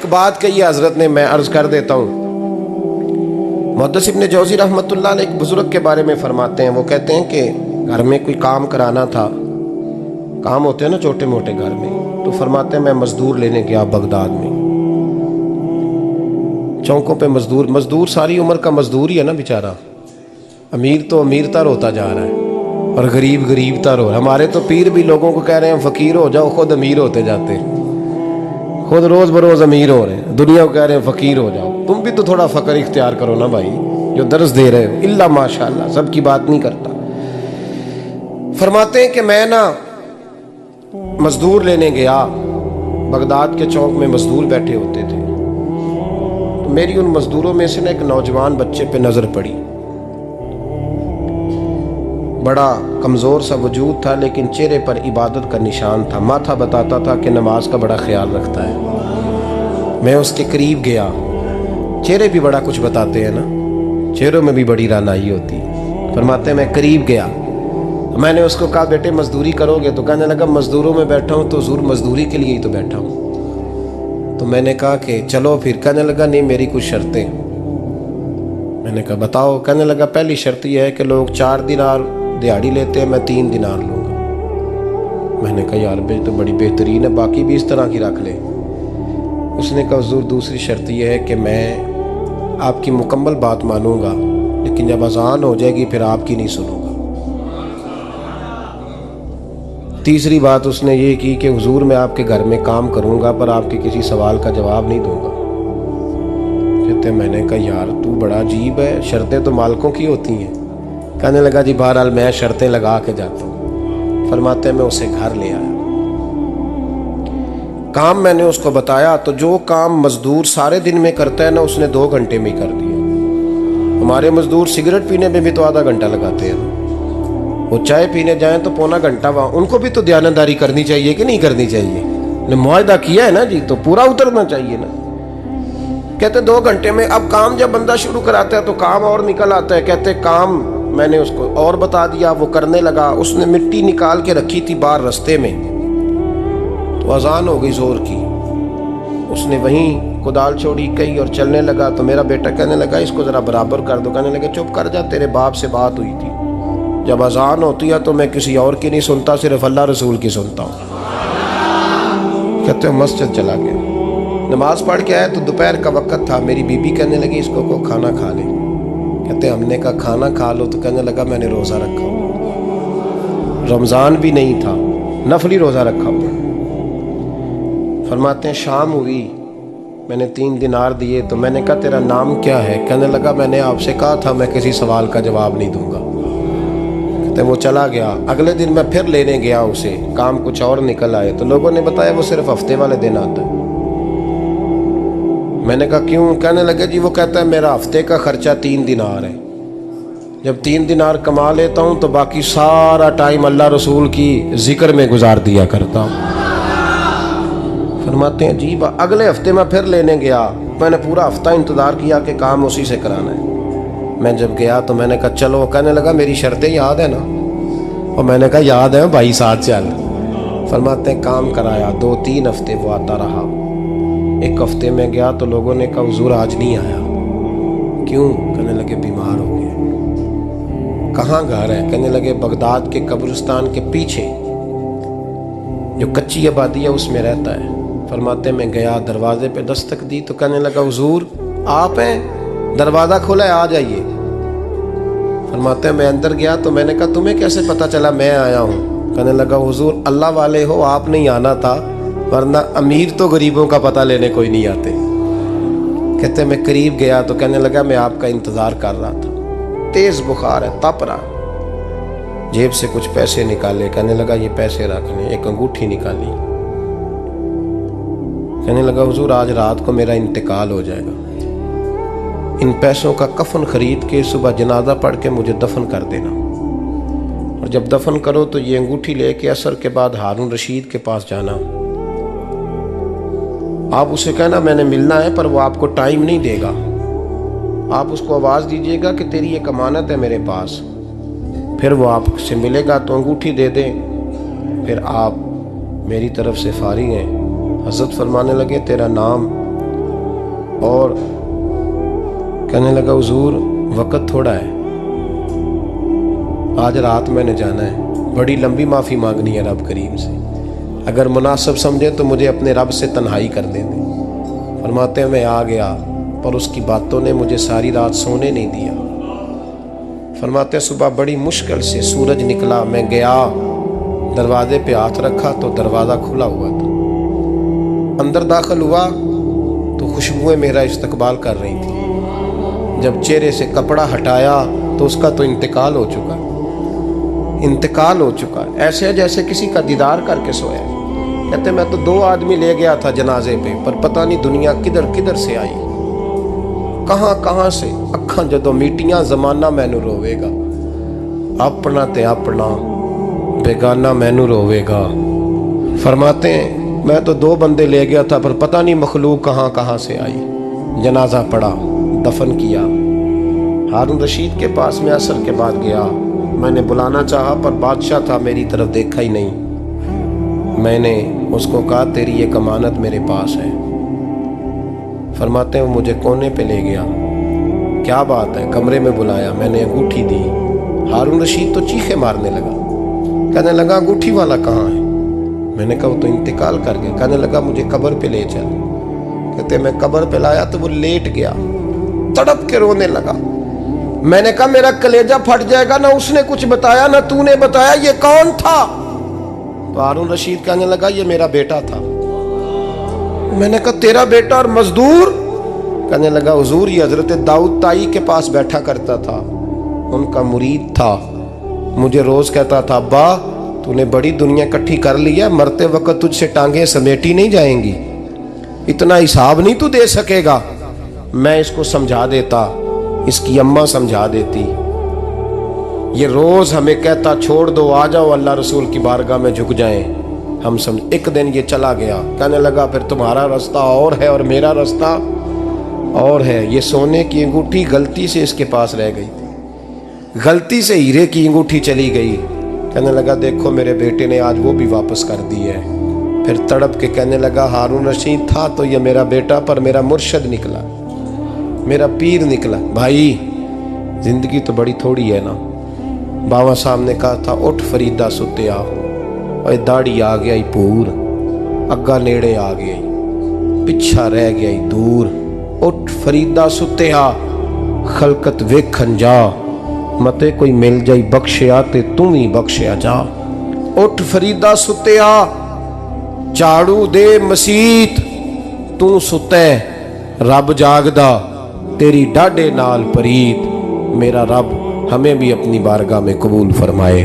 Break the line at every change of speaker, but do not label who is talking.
एक बात कही हज़रत ने, मैं अर्ज़ कर देता हूँ। मुहद्दिस इब्न जौज़ी रहमतुल्लाह अलैह एक बुज़ुर्ग के बारे में फ़रमाते हैं, वो कहते हैं कि घर में कोई काम कराना था, काम होते हैं ना छोटे मोटे घर में, तो फरमाते हैं मैं मज़दूर लेने गया बगदाद में। चौकों पे मज़दूर सारी उम्र का मज़दूर ही है ना बेचारा। अमीर तो अमीरतर होता जा रहा है और गरीब गरीबतर हो रहा है। हमारे तो पीर भी लोगों को कह रहे हैं फ़कीर हो जाओ, खुद अमीर होते जाते हैं, खुद रोज़ बरोज़ अमीर हो रहे हैं, दुनिया को कह रहे हैं फ़कीर हो जाओ। तुम भी तो थोड़ा फ़क्र इख्तियार करो ना भाई, जो दर्स दे रहे हो। इल्ला माशाअल्लाह, सबकी बात नहीं करता। फरमाते हैं कि मैं ना मज़दूर लेने गया, बगदाद के चौक में मज़दूर बैठे होते थे, तो मेरी उन मज़दूरों में से ना एक नौजवान बच्चे पे नज़र पड़ी। बड़ा कमज़ोर सा वजूद था, लेकिन चेहरे पर इबादत का निशान था। माथा बताता था कि नमाज का बड़ा ख्याल रखता है। मैं उसके करीब गया। चेहरे भी बड़ा कुछ बताते हैं ना, चेहरों में भी बड़ी रानाई होती है। फरमाते हैं मैं करीब गया, मैंने उसको कहा बेटे मज़दूरी करोगे? तो कहने लगा मज़दूरों में बैठा हूँ तो हुज़ूर मज़दूरी के लिए ही तो बैठा हूँ। तो मैंने कहा कि चलो फिर। कहने लगा नहीं, मेरी कुछ शर्तें। मैंने कहा बताओ? कहने लगा पहली शर्त यह है कि लोग 4 दिनार दिहाड़ी लेते हैं, मैं 3 दिनार लूँगा। मैंने कहा यार भाई तो बड़ी बेहतरीन है, बाकी भी इस तरह की रख ले। उसने कहा हुज़ूर दूसरी शर्त यह है कि मैं आपकी मुकम्मल बात मानूंगा, लेकिन जब अज़ान हो जाएगी फिर आपकी नहीं सुनूंगा। तीसरी बात उसने ये की कि हुज़ूर मैं आपके घर में काम करूंगा पर आपके किसी सवाल का जवाब नहीं दूंगा। कहते मैंने कहा यार तू बड़ा अजीब है, शर्तें तो मालिकों की होती हैं। कहने लगा जी बहरहाल मैं शर्तें लगा के जाता हूँ। फरमाते हैं मैं उसे घर ले आया, काम मैंने उसको बताया, तो जो काम मज़दूर सारे दिन में करता है ना, उसने 2 घंटे में ही कर दिया। हमारे मज़दूर सिगरेट पीने में भी तो आधा घंटा लगाते हैं, वो चाय पीने जाएं तो पौना घंटा वहाँ। उनको भी तो दयानतदारी करनी चाहिए कि नहीं करनी चाहिए? ने मुआहदा किया है ना जी, तो पूरा उतरना चाहिए ना। कहते 2 घंटे में। अब काम जब बंदा शुरू कराता है तो काम और निकल आता है। कहते काम मैंने उसको और बता दिया, वो करने लगा। उसने मिट्टी निकाल के रखी थी बाहर रास्ते में, तो अजान हो गई जोर की। उसने वहीं कुदाल छोड़ी कही और चलने लगा। तो मेरा बेटा कहने लगा इसको ज़रा बराबर कर दो। कहने लगा चुप कर जा, तेरे बाप से बात हुई थी, जब अजान होती है तो मैं किसी और की नहीं सुनता, सिर्फ अल्लाह रसूल की सुनता हूँ। कहते हो मस्जिद चला गया, नमाज पढ़ के आया तो दोपहर का वक़्त था। मेरी बीबी कहने लगी इसको को खाना खा ले। कहते हमने कहा खाना खा लो, तो कहने लगा मैंने रोज़ा रखा हुआ, रमज़ान भी नहीं था, नफली रोज़ा रखा हुआ। फरमाते हैं शाम हुई, मैंने 3 दिनार दिए, तो मैंने कहा तेरा नाम क्या है? कहने लगा मैंने आपसे कहा था मैं किसी सवाल का जवाब नहीं दूंगा। कहते वो चला गया। अगले दिन मैं फिर लेने गया उसे, काम कुछ और निकल आए, तो लोगों ने बताया वो सिर्फ हफ्ते वाले दिन आता है। मैंने कहा क्यों? कहने लगे जी वो कहता है मेरा हफ्ते का खर्चा 3 दिनार है, जब 3 दिनार कमा लेता हूँ तो बाकी सारा टाइम अल्लाह रसूल की जिक्र में गुजार दिया करता हूँ। फरमाते हैं जी अगले हफ्ते मैं फिर लेने गया, मैंने पूरा हफ्ता इंतज़ार किया कि काम उसी से कराना है। मैं जब गया तो मैंने कहा चलो। कहने लगा मेरी शर्तें याद है ना? और मैंने कहा याद है भाई, साथ चल। फरमाते हैं काम कराया, 2-3 हफ्ते वो आता रहा। एक हफ्ते में गया तो लोगों ने कहा हुजूर आज नहीं आया। क्यों? कहने लगे बीमार हो गए। कहाँ घर है? कहने लगे बगदाद के कब्रिस्तान के पीछे जो कच्ची आबादी है उसमें रहता है। फरमाते मैं गया, दरवाजे पे दस्तक दी तो कहने लगा हुजूर आप हैं? दरवाज़ा खुला है, आ जाइए। फरमाते मैं अंदर गया तो मैंने कहा तुम्हें कैसे पता चला मैं आया हूँ? कहने लगा हुजूर अल्लाह वाले हो, आप नहीं आना था, वरना अमीर तो गरीबों का पता लेने कोई नहीं आते। कहते मैं करीब गया तो कहने लगा मैं आपका इंतज़ार कर रहा था, तेज़ बुखार है, तप रहा। जेब से कुछ पैसे निकाले, कहने लगा ये पैसे रख लें। एक अंगूठी निकाली, कहने लगा हुजूर आज रात को मेरा इंतकाल हो जाएगा, इन पैसों का कफन खरीद के सुबह जनाजा पढ़ के मुझे दफन कर देना, और जब दफन करो तो ये अंगूठी लेके असर के बाद हारून रशीद के पास जाना। आप उसे कहना मैंने मिलना है पर वो आपको टाइम नहीं देगा। आप उसको आवाज़ दीजिएगा कि तेरी एक अमानत है मेरे पास, फिर वो आपसे मिलेगा तो अंगूठी दे दें, फिर आप मेरी तरफ से फारिग हैं। हज़रत फरमाने लगे तेरा नाम? और कहने लगा हुजूर वक़्त थोड़ा है, आज रात मैंने जाना है, बड़ी लंबी माफ़ी मांगनी है रब करीम से, अगर मुनासिब समझे तो मुझे अपने रब से तन्हाई कर दे दें। फरमाते हैं मैं आ गया, पर उसकी बातों ने मुझे सारी रात सोने नहीं दिया। फरमाते हैं सुबह बड़ी मुश्किल से सूरज निकला, मैं गया, दरवाजे पे हाथ रखा तो दरवाज़ा खुला हुआ था। अंदर दाखिल हुआ तो खुशबुएं मेरा इस्तकबाल कर रही थी। जब चेहरे से कपड़ा हटाया तो उसका तो इंतकाल हो चुका, इंतकाल हो चुका, ऐसे है जैसे किसी का दीदार करके सोया। कहते मैं तो 2 आदमी ले गया था जनाजे पे, पर पता नहीं दुनिया किधर किधर से आई, कहाँ कहाँ से। अखां जदों मीटियां जमाना मैनू रोवेगा, अपना ते अपना बेगाना मैनू रोवेगा। फरमाते हैं मैं तो 2 बंदे ले गया था, पर पता नहीं मखलूक कहाँ कहाँ से आई। जनाजा पड़ा, दफन किया। हारून रशीद के पास में असर के बाद गया, मैंने बुलाना चाहा पर बादशाह था, मेरी तरफ देखा ही नहीं। मैंने उसको कहा तेरी ये कमानत मेरे पास है। फरमाते हैं वो मुझे कोने पे ले गया, क्या बात है, कमरे में बुलाया, मैंने अंगूठी दी। हारून रशीद तो चीखे मारने लगा, कहने लगा अंगूठी वाला कहाँ है? मैंने कहा वो तो इंतकाल कर गया। कहने लगा मुझे कब्र पे ले चल। कहते मैं कब्र पे लाया तो वो लेट गया, तड़प के रोने लगा। मैंने कहा मेरा कलेजा फट जाएगा, ना उसने कुछ बताया ना तूने बताया, ये कौन था? तो हारून रशीद कहने लगा ये मेरा बेटा था। मैंने कहा तेरा बेटा और मजदूर? कहने लगा हुजूर ये हजरत दाऊद ताई के पास बैठा करता था, उनका मुरीद था, मुझे रोज कहता था अब्बा तूने बड़ी दुनिया इकट्ठी कर ली है, मरते वक्त तुझसे टांगे समेटी नहीं जाएंगी, इतना हिसाब नहीं तू दे सकेगा। मैं इसको समझा देता, इसकी अम्मा समझा देती। ये रोज हमें कहता छोड़ दो, आ जाओ अल्लाह रसूल की बारगाह में झुक जाएं, हम समझ। एक दिन ये चला गया, कहने लगा फिर तुम्हारा रास्ता और है और मेरा रास्ता और है। ये सोने की अंगूठी गलती से इसके पास रह गई थी, गलती से हीरे की अंगूठी चली गई। कहने लगा देखो मेरे बेटे ने आज वो भी वापस कर दी है। फिर तड़प के कहने लगा हारून रशीद था तो ये मेरा बेटा, पर मेरा मुर्शद निकला, मेरा पीर निकला। भाई जिंदगी तो बड़ी थोड़ी है ना। बाबा साहब ने कहा था उठ फरीदा सुत्या, और दाढ़ी आ गया ही पूर, अग्गा नेड़े आ गया, पिछा रह गया ही दूर। उठ फरीदा सुत्या खलकत वेखन जा, मते कोई मिल जाई बख्शिया ते तू ही बख्शिया जा। उठ फरीदा सुत्या झाड़ू दे मसीत, तू सुते रब जागदा, तेरी डाडे नाल परीत। मेरा रब हमें भी अपनी बारगाह में कबूल फरमाए।